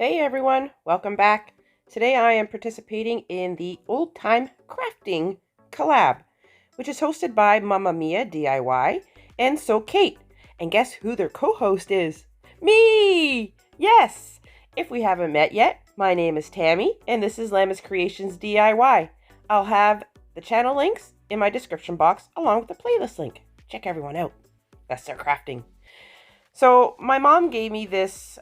Hey everyone, welcome back. Today I am participating in the Old Time Crafting collab, which is hosted by Mamma Mia DIY and So Kate. And guess who their co-host is? Me! Yes! If we haven't met yet, my name is Tammy and this is lamascreationsdiy. I'll have the channel links in my description box along with the playlist link. Check everyone out. That's their crafting. So my mom gave me this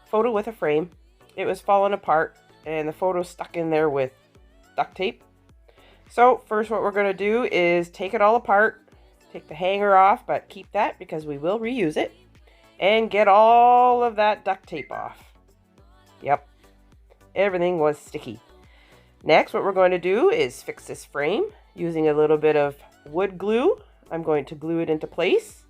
photo with a frame. It was falling apart and the photo's stuck in there with duct tape. So first what we're going to do is take it all apart, take the hanger off, but keep that because we will reuse it, and get all of that duct tape off. Yep, everything was sticky. Next what we're going to do is fix this frame using a little bit of wood glue. I'm going to glue it into place.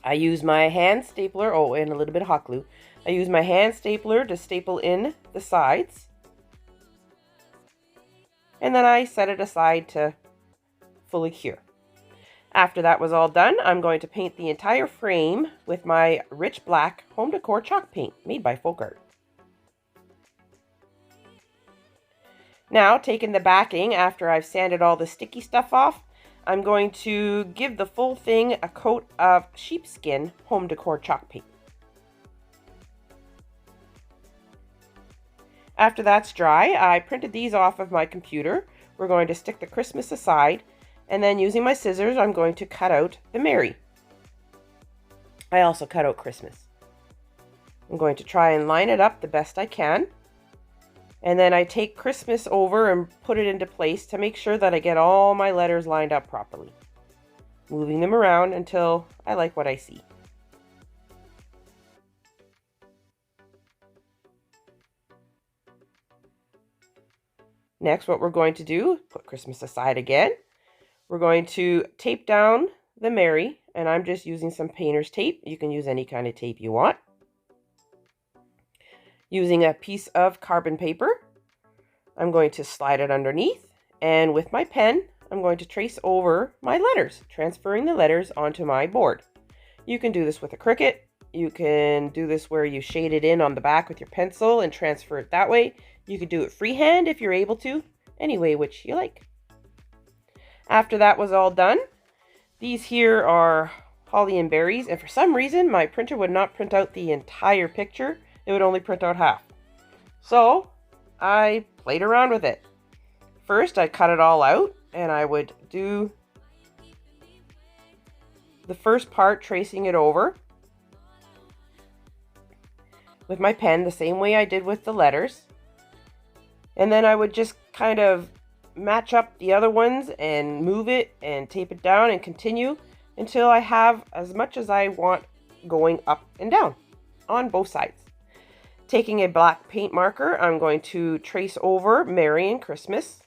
I use my hand stapler, and a little bit of hot glue. I use my hand stapler to staple in the sides. And then I set it aside to fully cure. After that was all done, I'm going to paint the entire frame with my rich black home decor chalk paint made by Folk Art. Now, taking the backing after I've sanded all the sticky stuff off, I'm going to give the full thing a coat of sheepskin home decor chalk paint. After that's dry, I printed these off of my computer. We're going to stick the Christmas aside, and then using my scissors, I'm going to cut out the Mary. I also cut out Christmas. I'm going to try and line it up the best I can. And then I take Christmas over and put it into place to make sure that I get all my letters lined up properly. Moving them around until I like what I see. Next, what we're going to do, put Christmas aside again. We're going to tape down the Mary, and I'm just using some painter's tape. You can use any kind of tape you want. Using a piece of carbon paper, I'm going to slide it underneath, and with my pen, I'm going to trace over my letters, transferring the letters onto my board. You can do this with a Cricut. You can do this where you shade it in on the back with your pencil and transfer it that way. You could do it freehand if you're able to, any way which you like. After that was all done, these here are holly and berries, and for some reason my printer would not print out the entire picture. It would only print out half. So I played around with it. First I cut it all out, and I would do the first part tracing it over with my pen the same way I did with the letters. And then I would just kind of match up the other ones and move it and tape it down and continue until I have as much as I want going up and down on both sides. Taking a black paint marker, I'm going to trace over Mary and Christmas.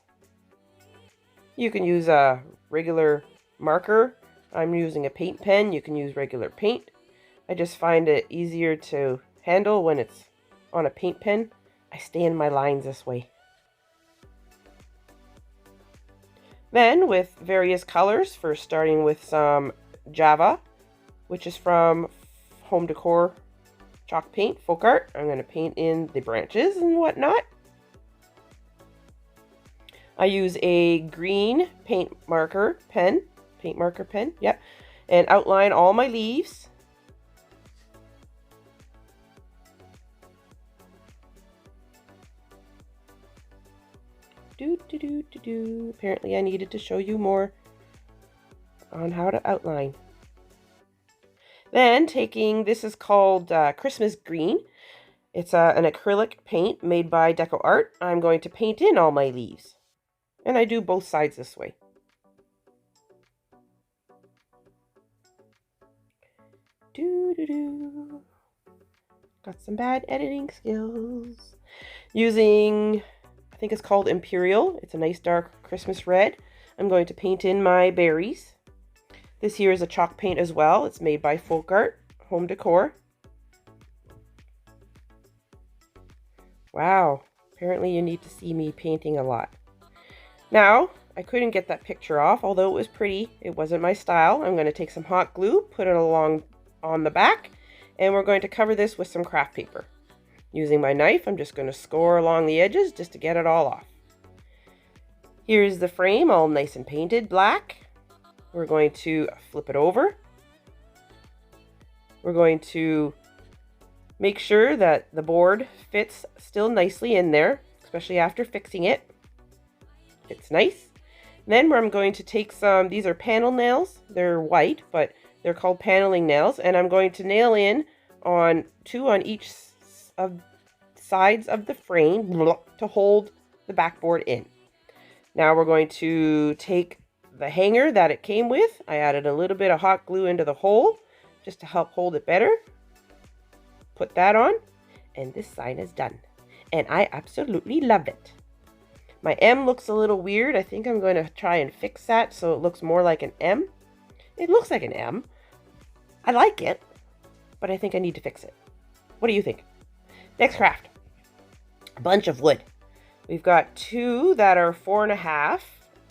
You can use a regular marker. I'm using a paint pen. You can use regular paint. I just find it easier to handle when it's on a paint pen. I stay in my lines this way. Then with various colors, first starting with some Java, which is from Home Decor Chalk Paint, Folk Art. I'm going to paint in the branches and whatnot. I use a green paint marker pen, yep, and outline all my leaves. Apparently I needed to show you more on how to outline. Then taking, this is called Christmas Green. It's an acrylic paint made by Deco Art. I'm going to paint in all my leaves. And I do both sides this way. Got some bad editing skills. Using, I think it's called Imperial. It's a nice dark Christmas red. I'm going to paint in my berries. This here is a chalk paint as well. It's made by Folk Art, Home Decor. Wow, apparently you need to see me painting a lot. Now, I couldn't get that picture off, although it was pretty. It wasn't my style. I'm going to take some hot glue, put it along on the back, and we're going to cover this with some craft paper. Using my knife, I'm just going to score along the edges just to get it all off. Here's the frame all nice and painted black. We're going to flip it over. We're going to make sure that the board fits still nicely in there, especially after fixing it. Fits nice. Then I'm going to take some, these are panel nails. They're white, but they're called paneling nails. And I'm going to nail in on 2 on each of sides of the frame to hold the backboard in. Now we're going to take the hanger that it came with. I added a little bit of hot glue into the hole just to help hold it better. Put that on, and this sign is done. And I absolutely love it. My M looks a little weird. I think I'm going to try and fix that so it looks more like an M. It looks like an M. I like it, but I think I need to fix it. What do you think? Next craft. A bunch of wood. We've got 2 that are 4.5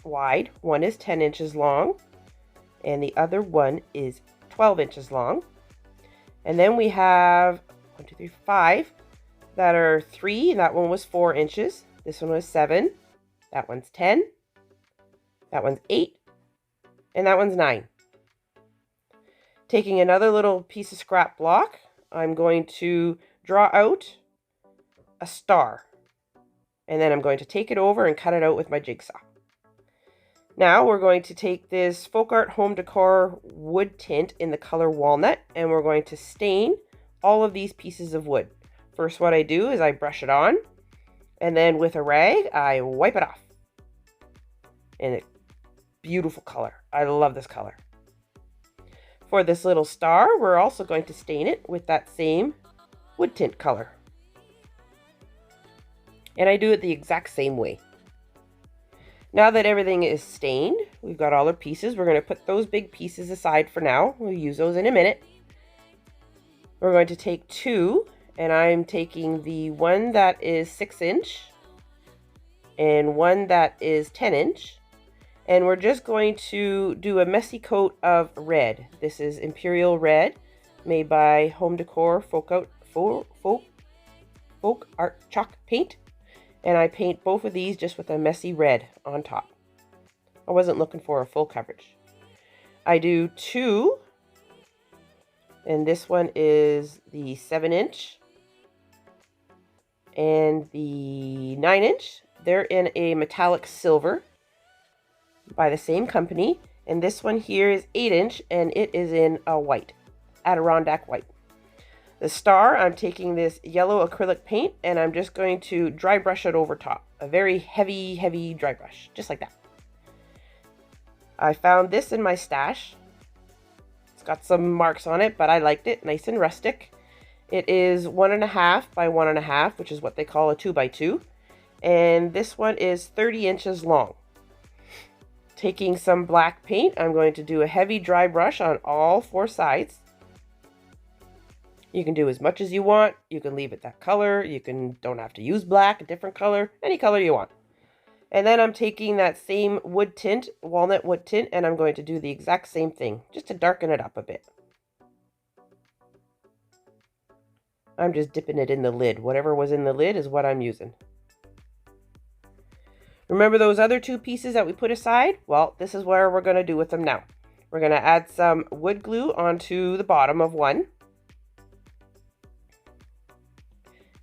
wide. One is 10 inches long, and the other one is 12 inches long. And then we have 1, 2, 3, 5 that are 3. That one was 4 inches. This one was 7. That one's 10. That one's 8. And that one's 9. Taking another little piece of scrap block, I'm going to draw out a star. And then I'm going to take it over and cut it out with my jigsaw. Now we're going to take this Folk Art Home Decor wood tint in the color walnut, and we're going to stain all of these pieces of wood. First, what I do is I brush it on, and then with a rag, I wipe it off. And it's beautiful color. I love this color. For this little star, we're also going to stain it with that same wood tint color. And I do it the exact same way. Now that everything is stained, we've got all our pieces. We're going to put those big pieces aside for now. We'll use those in a minute. We're going to take 2, and I'm taking the one that is 6 inch and one that is 10 inch. And we're just going to do a messy coat of red. This is Imperial Red, made by Home Decor Folk Art Chalk Paint. And I paint both of these just with a messy red on top. I wasn't looking for a full coverage. I do 2. And this one is the 7 inch. And the 9 inch. They're in a metallic silver by the same company. And this one here is 8 inch, and it is in a white, Adirondack white. The star, I'm taking this yellow acrylic paint, and I'm just going to dry brush it over top. A very heavy, heavy dry brush, just like that. I found this in my stash. It's got some marks on it, but I liked it, nice and rustic. It is 1.5 by 1.5, which is what they call a 2x2. And this one is 30 inches long. Taking some black paint, I'm going to do a heavy dry brush on all 4 sides. You can do as much as you want. You can leave it that color. You don't have to use black, a different color, any color you want. And then I'm taking that same wood tint, walnut wood tint, and I'm going to do the exact same thing, just to darken it up a bit. I'm just dipping it in the lid. Whatever was in the lid is what I'm using. Remember those other 2 pieces that we put aside? Well, this is where we're going to do with them now. We're going to add some wood glue onto the bottom of one.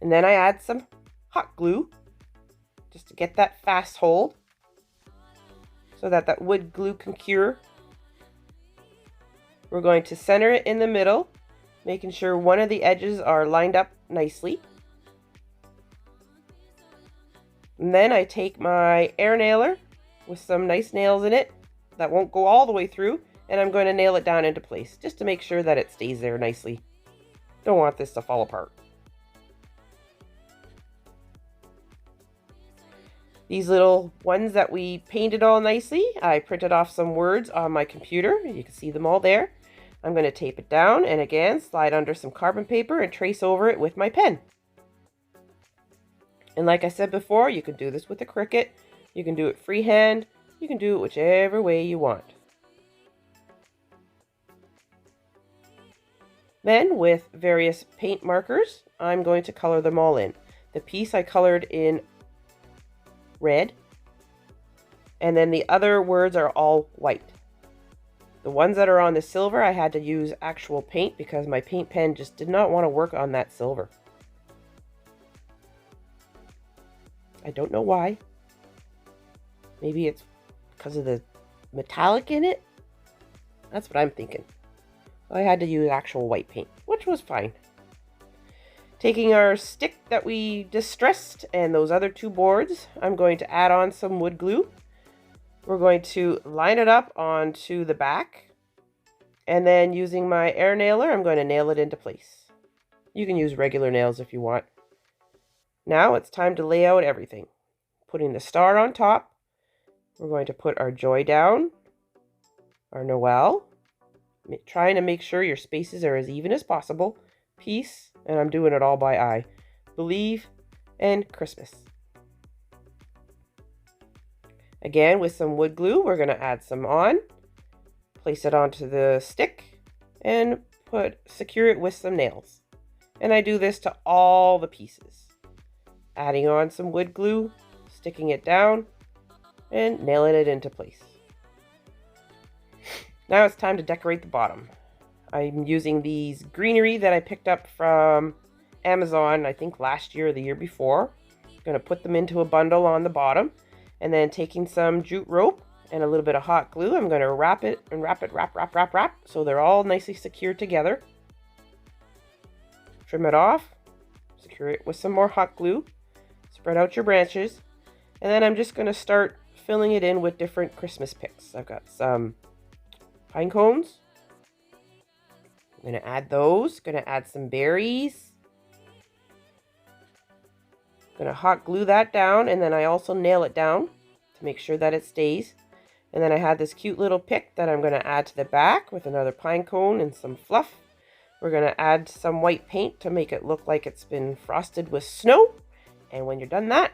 And then I add some hot glue just to get that fast hold so that that wood glue can cure. We're going to center it in the middle, making sure one of the edges are lined up nicely. And then I take my air nailer with some nice nails in it that won't go all the way through, and I'm going to nail it down into place just to make sure that it stays there nicely. Don't want this to fall apart. These little ones that we painted all nicely, I printed off some words on my computer. You can see them all there. I'm going to tape it down and again slide under some carbon paper and trace over it with my pen. And like I said before, you can do this with a Cricut. You can do it freehand. You can do it whichever way you want. Then with various paint markers, I'm going to color them all in. The piece I colored in red, and then the other words are all white. The ones that are on the silver, I had to use actual paint because my paint pen just did not want to work on that silver. I don't know why. Maybe it's because of the metallic in it? That's what I'm thinking. I had to use actual white paint, which was fine. Taking our stick that we distressed and those other two boards, I'm going to add on some wood glue. We're going to line it up onto the back, and then using my air nailer, I'm going to nail it into place. You can use regular nails if you want. Now it's time to lay out everything. Putting the star on top, we're going to put our joy down, our Noel, trying to make sure your spaces are as even as possible, peace, and I'm doing it all by eye, believe, and Christmas. Again, with some wood glue, we're going to add some on, place it onto the stick, and secure it with some nails. And I do this to all the pieces. Adding on some wood glue, sticking it down, and nailing it into place. Now it's time to decorate the bottom. I'm using these greenery that I picked up from Amazon, I think last year or the year before. I'm going to put them into a bundle on the bottom. And then taking some jute rope and a little bit of hot glue, I'm going to wrap it and wrap, so they're all nicely secured together. Trim it off, secure it with some more hot glue, spread out your branches, and then I'm just going to start filling it in with different Christmas picks. I've got some pine cones. I'm going to add those, going to add some berries. Gonna hot glue that down, and then I also nail it down to make sure that it stays. And then I had this cute little pick that I'm gonna add to the back with another pine cone and some fluff. We're gonna add some white paint to make it look like it's been frosted with snow. And when you're done that,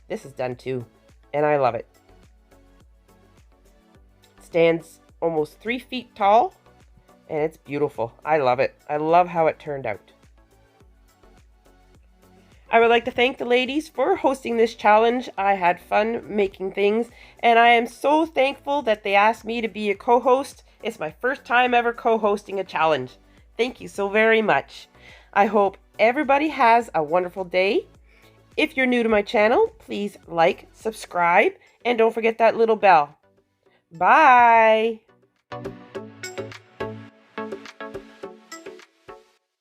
this is done too. And I love it. It stands almost 3 feet tall, and it's beautiful. I love it. I love how it turned out. I would like to thank the ladies for hosting this challenge. I had fun making things, and I am so thankful that they asked me to be a co-host. It's my first time ever co-hosting a challenge. Thank you so very much. I hope everybody has a wonderful day. If you're new to my channel, please like, subscribe, and don't forget that little bell. Bye!